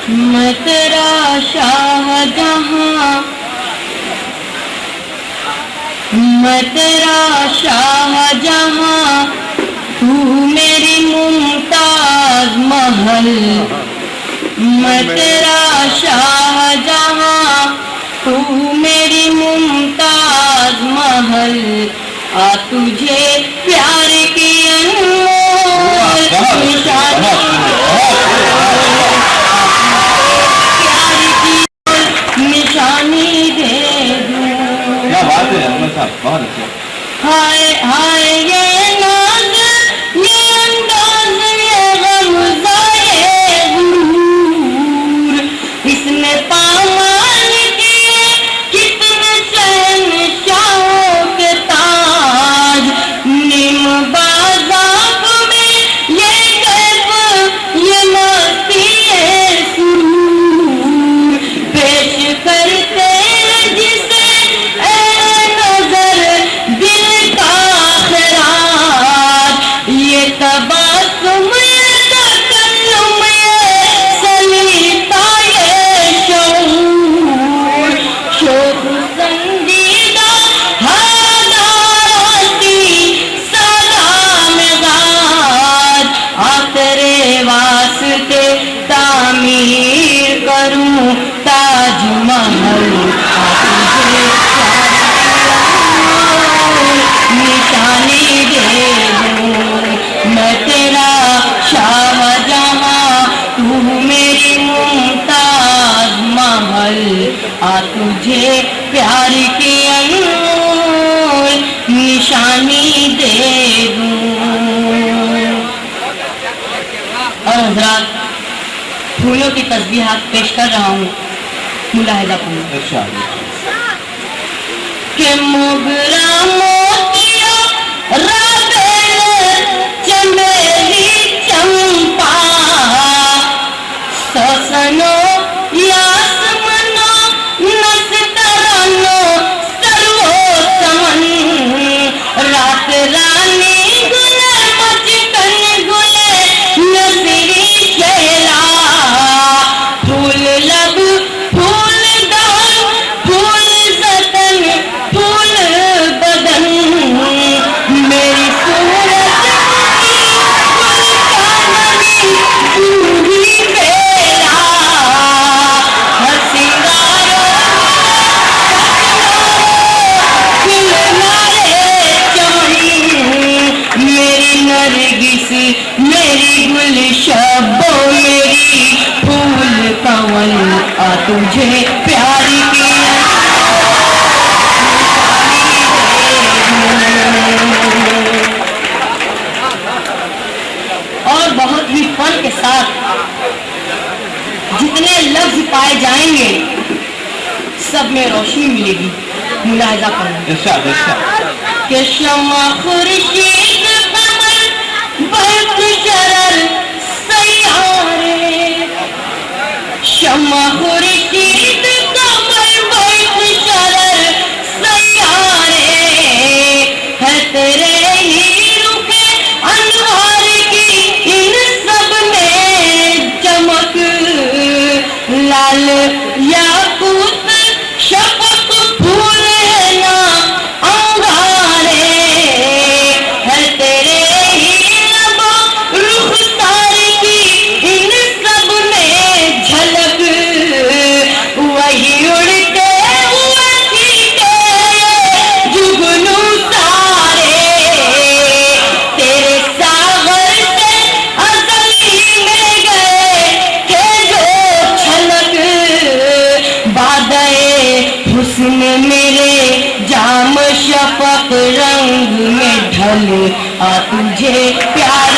میں تیرا شاہ جہاں، میں تیرا شاہ جہاں، تو میری ممتاز محل، میں تیرا شاہ جہاں، تو میری ممتاز محل، آ تجھے پیار کی انمول نشانی، پیار کی نشانی دے دوں۔ کیا بات ہے احمد صاحب، بہت اچھا۔ ہائے ہائے یہ ناز، یہ انداز، یہ غمزہ غرور، اس نے پامال کیے کتنے شہنشاہوں کے تاج، نیم بازاب میں یہ کیف، یہ مستی سرور، پیش کرتے جسے اے نظر دل کا خیرات، یہ تبسم، یہ تکلم، یہ سلیقہ، یہ شعور، شوق سنجیدہ حیدراتی سادہ مزاج، آ تیرے واسطے تعمیر کروں تاج محل، آ تجھے نشانی دے دوں۔ میں تیرا شاہ جہاں، تو میری ممتاز محل، آ تجھے پیار کی انمول نشانی دے دوں۔ اور حضرات، پھولوں کی تسبیحات پیش کر رہا ہوں، ملاحظہ کریں ارشاد۔ کہ موگرا موتیا رابل چمیلی چمپا، سوسنو یاسمنو نسترانو سرو سمن، رات رانی گلے مچکن گلے نصری شیلا، پھول لب پھول دان پھول زدن پھول بدن، میری صورت گل کاننی پوری بیلا، ہر سنگارو گل نارے چمن، میری نرگس میری گل شبو میری پھول پون، آ تجھے پیار کی اور بہت ہی فن کے ساتھ جتنے لفظ پائے جائیں گے سب میں روشنی ملے گی، ملاحظہ کریں ارشاد ارشاد۔ کہ شمع خورشید قمر برق شرر سیارے، شمع خورشید قمر برق شرر سیارے، ہے تیرے ہی رخ انوار کی ان سب میں چمک، لال یاقوت شفق پھول نا انگارے، ہے تیرے ہی لب رخسار کی ان سب میں جھلک، وہی اڑتے ہوئے چیتے جگنو سارے، تیرے ساغر سے ازلی میں گئے تھے جو چھلک، بادئے حسن میرے جام شفق رنگ میں ڈھل، آ تجھے پیار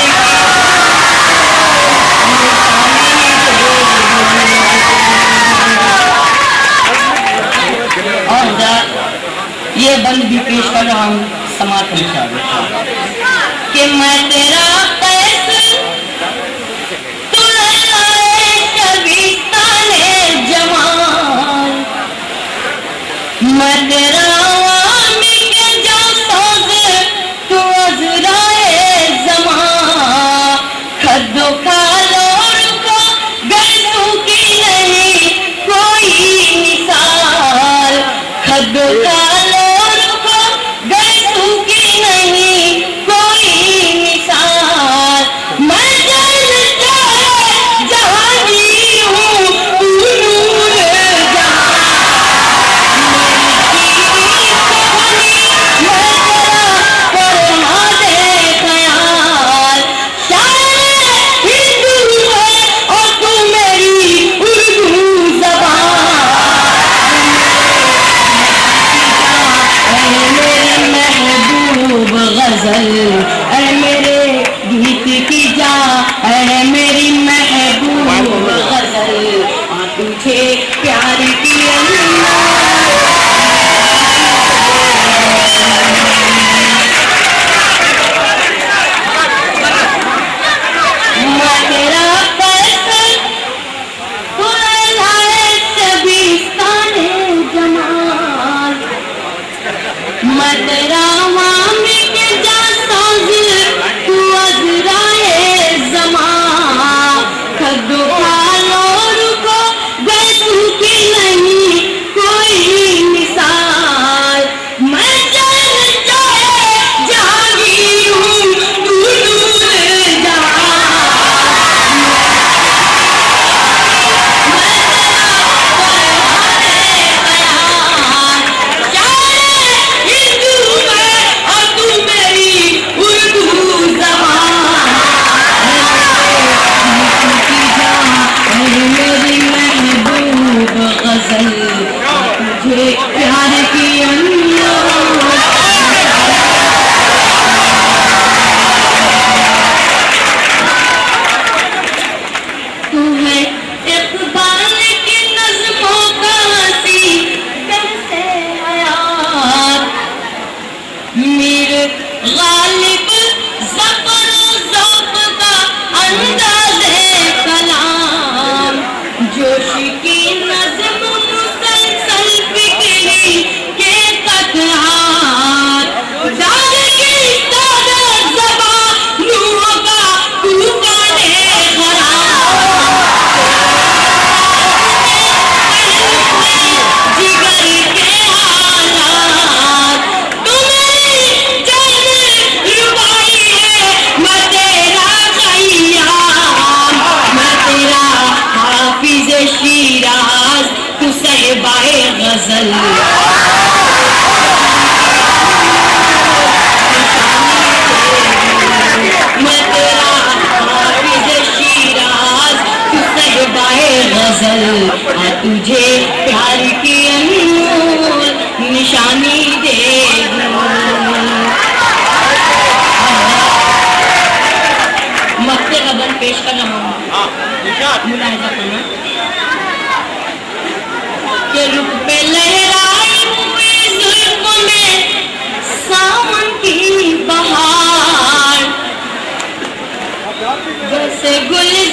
اور یہ بند بھی پیش کر رہا ہوں، سماعت کریں کہ میں تیرا قیس، تو للائے شبیستان جمال، میں تیرا عوامی کے جاسوس، تو عذرائے زمان، کھدو کھالور کو گرسوں کی کالور کو گیسو کی نہیں کوئی مثال میں جل جائے جہاں جی ہوں تو نور جہاں فرما دے خیال شاعر ہندو ہے اور تو میری اردو زبان اے میرے محبوب غزل اے میرے گیت کی جا اے میری محبوب غزل تجھے پیار کی غالب زفر ذوق کا انداز کلام جوش کی نظم مسلسل فکری کے قطعات داغ کی سادہ زبانوں کا طوفان خراب جگر کے حالات شیراز تو صحبائے غزل میں تیرا حافظ شیراز تو صحبائے غزل تجھے پیار کی انمول نشانی دے دوں مقت غزل پیش کرنا ملاحظہ کرنا کہ رخ پہ لہرائی ہوئی زلف میں ساون کی بہار جیسے گل